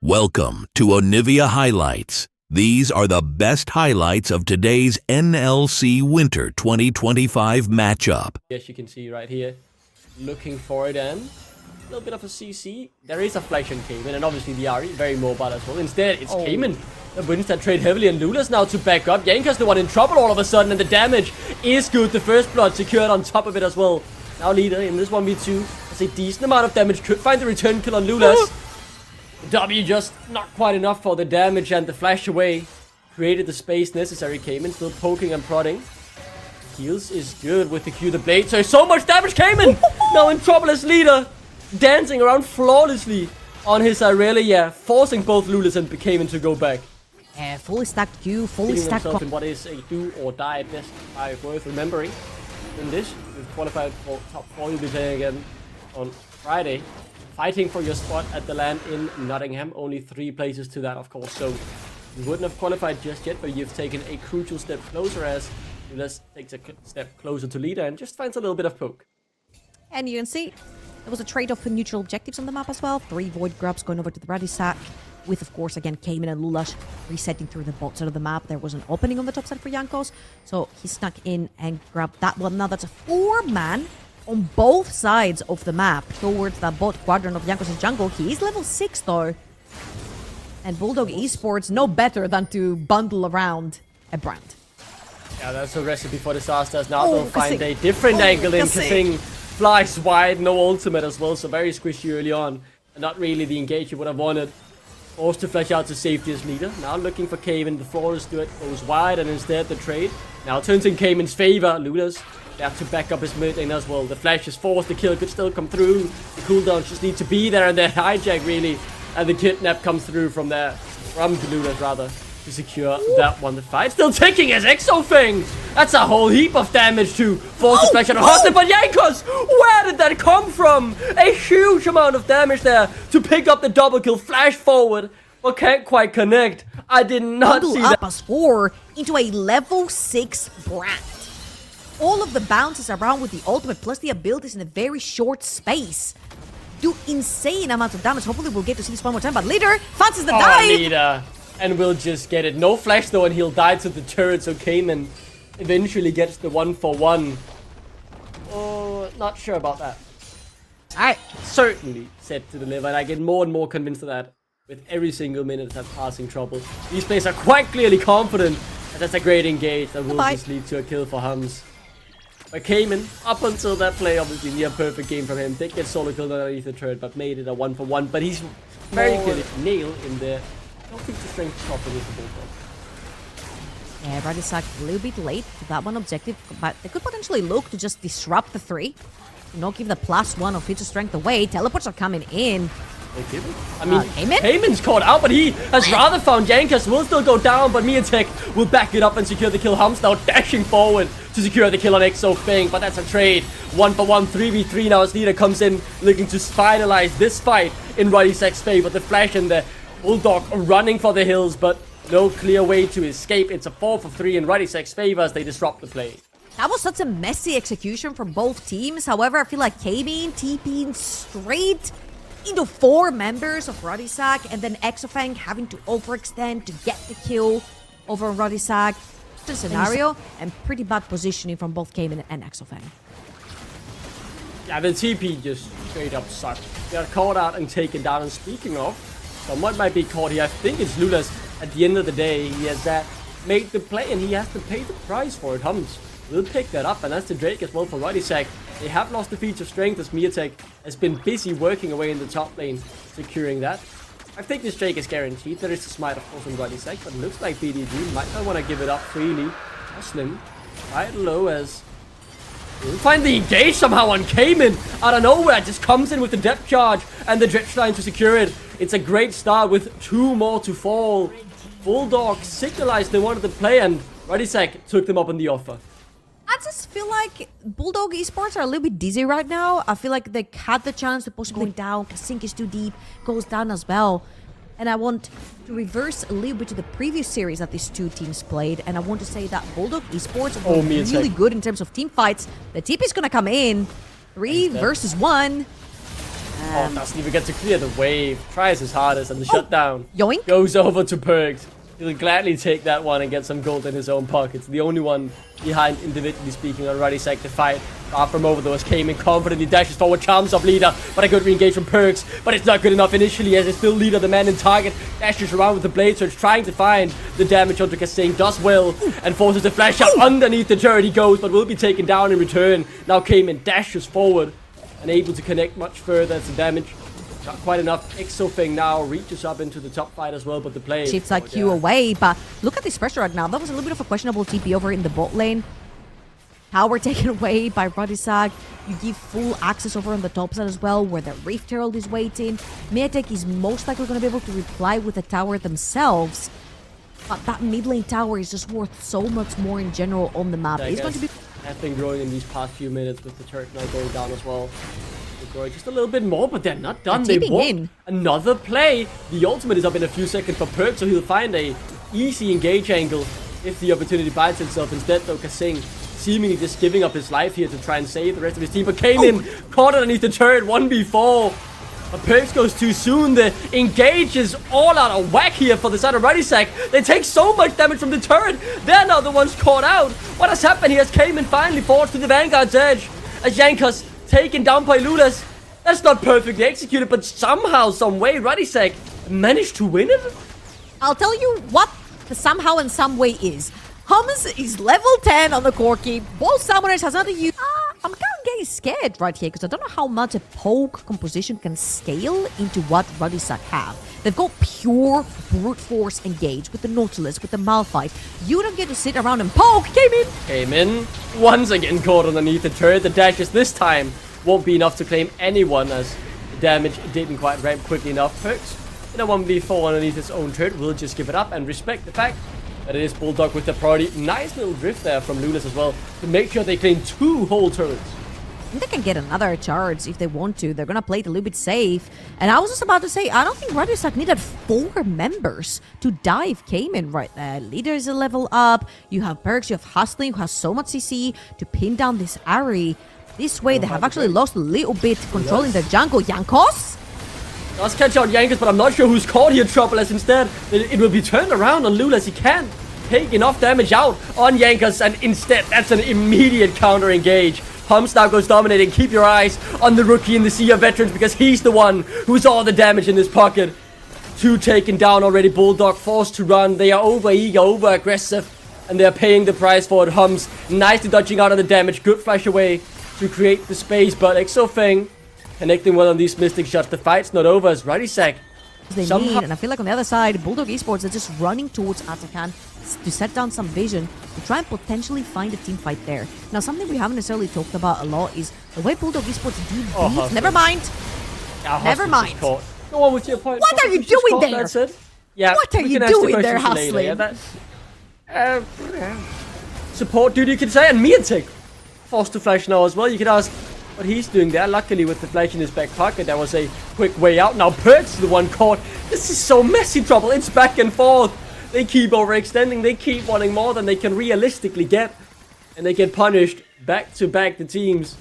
Welcome to Onivia Highlights. These are the best highlights of today's NLC Winter 2025 matchup. As you can see right here, looking for it and a little bit of a CC. There is a flash on Cayman and obviously the Ari, very mobile as well. Instead, it's Cayman that wins that trade heavily and Lula's now to back up. Yanka's the one in trouble all of a sudden and the damage is good. The first blood secured on top of it as well. Now leader in this 1v2 has a decent amount of damage. Could find the return kill on Lula's. W just not quite enough for the damage and the flash away created the space necessary. Cayman still poking and prodding. Heals is good with the Q, the blade. So much damage. Cayman now in trouble as leader, dancing around flawlessly on his Irelia, forcing both Lulas and Cayman to go back. Fully stacked Q, fully stacked. In what is a do or die at best, worth remembering. In this, we've qualified for top 4. You'll be playing again on Friday. Fighting for your spot at the LAN in Nottingham. Only 3 places to that, of course. So you wouldn't have qualified just yet, but you've taken a crucial step closer as Lulas takes a step closer to leader and just finds a little bit of poke. And you can see there was a trade-off for neutral objectives on the map as well. 3 void grubs going over to the Ruddy sack. With, of course, again, Cayman and Lulash resetting through the bot side of the map. There was an opening on the top side for Jankos. So he snuck in and grabbed that one. Now that's a 4-man on both sides of the map towards the bot quadrant of Jankos' jungle. He is level 6 though. And Bulldog Esports no better than to bundle around a brand. Yeah, that's a recipe for disasters. Now they'll find a different angle in. Kasing flies wide, no ultimate as well, so very squishy early on. And not really the engage you would have wanted. Forced to flash out to safety as leader. Now looking for Cayman. The floor is good, goes wide, and instead the trade now turns in Cayman's favor. Lulas have to back up his mid lane as well. The flash is forced, the kill could still come through. The cooldowns just need to be there, and the hijack really. And the kidnap comes through from there, from Lulas rather, to secure that one. The fight still ticking as Exo Fang. That's a whole heap of damage to force the flash out of hostage. But Jankos, where did that come from? A huge amount of damage there to pick up the double kill. Flash forward, but can't quite connect. I did not see that. Up a score into a level 6 brand. All of the bounces around with the ultimate plus the abilities in a very short space do insane amounts of damage. Hopefully we'll get to see this one more time, but leader fancies the dive. Leader, and we'll just get it. No flash though, and he'll die to the turret, so Cayman eventually gets the 1-for-1. Oh, not sure about that. I certainly set to deliver, and I get more and more convinced of that with every single minute of passing trouble. These players are quite clearly confident that that's a great engage that will just lead to a kill for Hums. But Cayman, up until that play, obviously near perfect game from him. Did get solo killed underneath the turret, but made it a 1-for-1. But he's very clearly nailed in there. No feature strength properly with the Bulldog. Yeah, Ruddy sack a little bit late to that one objective, but they could potentially look to just disrupt the 3. Not give the +1 of feature strength away. Teleports are coming in. I mean, Cayman's caught out, but he has rather found Yankas. Will still go down, but Miatek will back it up and secure the kill. Hums now dashing forward to secure the kill on Exo Fang, but that's a trade. 1-for-1, 3v3 now as leader comes in, looking to finalize this fight in Ruddy Sack's favor. The flash and the Bulldog running for the hills, but no clear way to escape. It's a 4-for-3 in Ruddy Sack's favor as they disrupt the play. That was such a messy execution from both teams. However, I feel like Cayman TPing straight into 4 members of Ruddy Sack, and then Exofang having to overextend to get the kill over Ruddy Sack. The scenario and pretty bad positioning from both Cayman and Exofang. Yeah, the TP just straight up sucked. Got caught out and taken down. And speaking of, someone might be caught here. I think it's Lulas. At the end of the day, he has made the play, and he has to pay the price for it. Hums will pick that up, and that's the Drake as well for Ruddy Sack. They have lost the feature strength as Miatek has been busy working away in the top lane, securing that. I think this Drake is guaranteed. There is a smite, of course, on Ruddy Sack, but it looks like BDG might not want to give it up freely. Slim, right low as we'll find the engage somehow on Cayman out of nowhere. Just comes in with the depth charge and the dredge line to secure it. It's a great start with 2 more to fall. Bulldog signalized they wanted to play, and Ruddy Sack took them up on the offer. I just feel like Bulldog Esports are a little bit dizzy right now. I feel like they had the chance to push going down. Kasink is too deep, goes down as well. And I want to reverse a little bit to the previous series that these 2 teams played. And I want to say that Bulldog Esports were really good in terms of team fights. The TP is going to come in. 3 versus 1. Oh, doesn't even get to clear the wave. Tries his hardest, and the shutdown yoink. goes over to Perks. He'll gladly take that one and get some gold in his own pockets. The only one behind, individually speaking, on Ruddy's side to fight. Far from over, though, as Cayman confidently dashes forward, charms up leader, but a good re-engage from Perks. But it's not good enough initially, as it's still leader, the man in target, dashes around with the blade surge, trying to find the damage onto Kasing. Does well, and forces the flash out underneath the turret. He goes, but will be taken down in return. Now Cayman dashes forward, and able to connect much further. It's the damage. Not quite enough. Exofeng now reaches up into the top fight as well, but the play Shifts that Q away, but look at this pressure right now. That was a little bit of a questionable TP over in the bot lane. Power taken away by Ruddy. You give full access over on the top side as well, where the Rift Herald is waiting. Miatek is most likely going to be able to reply with the tower themselves. But that mid lane tower is just worth so much more in general on the map. It's going to be... has been growing in these past few minutes with the turret now going down as well. They're growing just a little bit more, but they're not done. They want another play. The ultimate is up in a few seconds for Perk, so he'll find a easy engage angle if the opportunity bites itself. Instead, though, Kasing seemingly just giving up his life here to try and save the rest of his team, but came in, caught underneath the turret 1v4. But Perks goes too soon. The engage is all out of whack here for the side of Ruddy. They take so much damage from the turret. They're now the ones caught out. What has happened here? As Cayman finally falls to the Vanguard's edge. As Yankas taken down by Lulas. That's not perfectly executed, but somehow, some way, Ruddy managed to win it. I'll tell you what the somehow and some way is. Hums is level 10 on the Corki. Both Summoners has nothing to use. I'm kind of getting scared right here because I don't know how much a poke composition can scale into what Ruddy have. They've got pure brute force engage with the Nautilus, with the Malphite. You don't get to sit around and poke. Came in. Once again caught underneath the turret. The dashes this time won't be enough to claim anyone, as the damage didn't quite ramp quickly enough. Perks in a 1v4 underneath his own turret will just give it up and respect the fact that it is Bulldog with the priority. Nice little drift there from Lulas as well to make sure they claim 2 whole turrets. They can get another charge if they want to. They're going to play it a little bit safe. And I was just about to say, I don't think Ruddy needed 4 members to dive Cayman right there. Leader is a level up. You have Perks, you have Hustling, who has so much CC to pin down this Ari. This way, they have actually lost a little bit controlling their jungle. Yankos? Does catch out Yankas, but I'm not sure who's caught here, Trouble, as instead it will be turned around on Lulas. He can't take enough damage out on Yankas, and instead that's an immediate counter engage. Hums now goes dominating. Keep your eyes on the rookie in the Sea of Veterans, because he's the one who's all the damage in his pocket. 2 taken down already. Bulldog forced to run. They are over eager, over aggressive, and they're paying the price for it. Hums nicely dodging out of the damage. Good flash away to create the space, but Exofeng connecting well on these Mystic shots. The fight's not over as Ruddy they need, and I feel like on the other side, Bulldog Esports are just running towards Atakan to set down some vision to try and potentially find a team fight there. Now, something we haven't necessarily talked about a lot is the way Bulldog Esports do beat. Never mind. Never mind. Go on with your point. What are you doing there? That's it. Yeah. What are you doing there, Hustling? Support duty, you could say, and Miatek forced to flash now as well. You could ask what he's doing there. Luckily, with the flash in his back pocket, there was a quick way out. Now Perks is the one caught. This is so messy, Trouble. It's back and forth. They keep overextending. They keep wanting more than they can realistically get. And they get punished back to back. The teams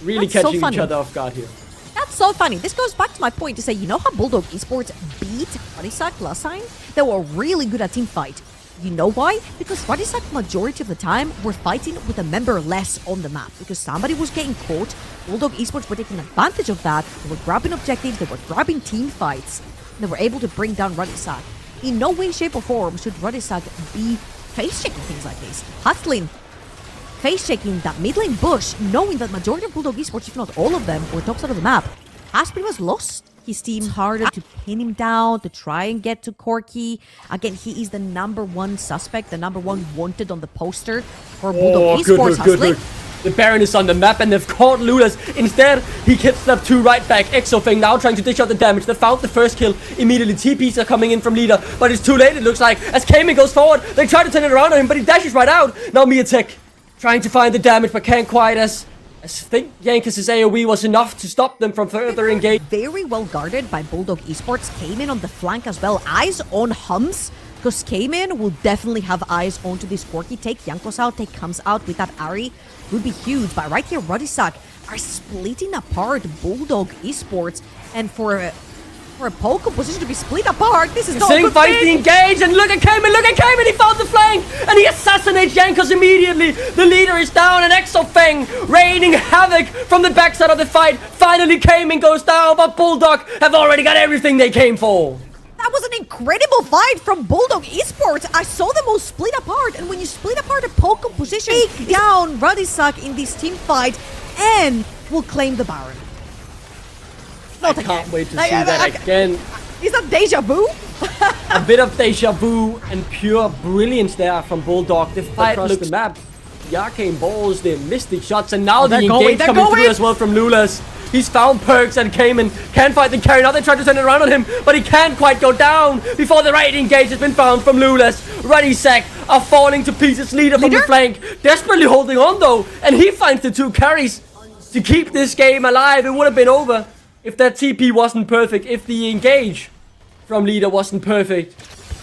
really catching each other off guard here. That's so funny. This goes back to my point to say, you know how Bulldog Esports beat Ruddy last time? They were really good at team fight. You know why? Because Ruddy majority of the time were fighting with a member less on the map. Because somebody was getting caught. Bulldog Esports were taking advantage of that. They were grabbing objectives. They were grabbing team fights. They were able to bring down Ruddy. In no way, shape, or form should Ruddy be face-checking things like this. Hustling, face-checking that mid lane bush, knowing that majority of Bulldog Esports, if not all of them, were top side of the map, has pretty much lost his team harder to pin him down, to try and get to Corki. Again, he is the #1 suspect, the #1 wanted on the poster for Bulldog Esports. Hustling. The Baron is on the map, and they've caught Lulas. Instead, he gets slapped 2 right back. Exofeng now trying to dish out the damage. They found the first kill immediately. TPs are coming in from leader, but it's too late, it looks like. As Cayman goes forward, they try to turn it around on him, but he dashes right out. Now Miatek trying to find the damage, but can't quite, as I think Yankas' AoE was enough to stop them from further engage. Very well guarded by Bulldog Esports. Cayman on the flank as well. Eyes on Hums, because Cayman will definitely have eyes onto this Corki. Take Yankos out, take Hums out with that Ari. Would be huge, but right here, Ruddy are splitting apart Bulldog Esports, and for a Poke position to be split apart, this is not a Sing good finds the thing. engage, and look at Cayman, he found the flank, and he assassinates Jankos immediately. The leader is down, and Exofeng raining havoc from the backside of the fight. Finally, Cayman goes down, but Bulldog have already got everything they came for. That was an incredible fight from Bulldog Esports. I saw them all split apart, and when you split apart a Poke position, take down Ruddy in this team fight, and will claim the Baron. I can't wait to see that again. Is that deja vu? A bit of deja vu and pure brilliance there from Bulldog. The fight across the map. The arcane balls, the mystic shots, and now the engage coming through as well from Lulas. He's found perks, and Cayman can't fight the carry. Now they try to turn it around on him, but he can't quite go down before the right engage has been found from Lulas. Ruddy are falling to pieces. Leader from the flank, desperately holding on though, and he finds the 2 carries to keep this game alive. It would have been over if that TP wasn't perfect, if the engage from Leader wasn't perfect.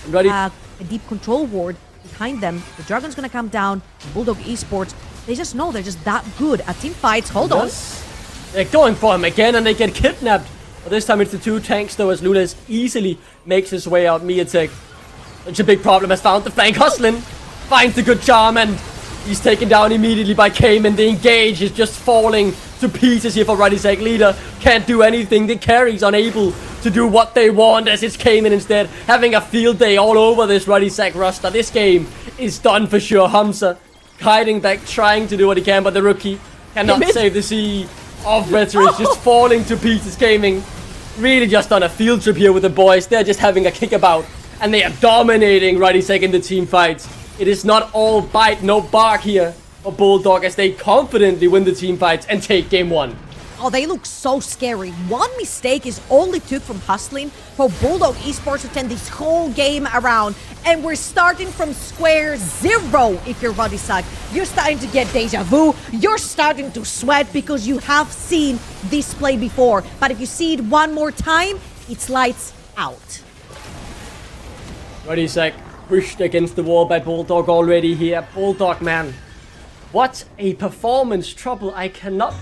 Ruddy a deep control ward behind them. The Dragon's gonna come down. Bulldog Esports, they just know they're just that good at team fights. Hold on. They're going for him again, and they get kidnapped. But this time it's the 2 tanks though, as Lulas easily makes his way out. Miatek, such a big problem, has found the flank. Hustlin finds the good charm, and he's taken down immediately by Cayman. The engage is just falling to pieces here for Ruddy. Leader can't do anything. The carry's unable to do what they want, as it's Cayman instead having a field day all over this Ruddy roster. This game is done for sure. Hamza hiding back, trying to do what he can, but the rookie cannot save the sea of Rhetoric. Just falling to pieces. Gaming really just on a field trip here with the boys. They're just having a kickabout, and they are dominating Ruddy in the team fights. It is not all bite, no bark here for Bulldog, as they confidently win the team fights and take game 1. Oh, they look so scary. One mistake is all it took from hustling for Bulldog Esports to turn this whole game around. And we're starting from square 0 if you're Ruddy. You're starting to get deja vu. You're starting to sweat because you have seen this play before. But if you see it one more time, it's lights out. Ruddy pushed against the wall by Bulldog already here. Bulldog, man. What a performance. Trouble, I cannot...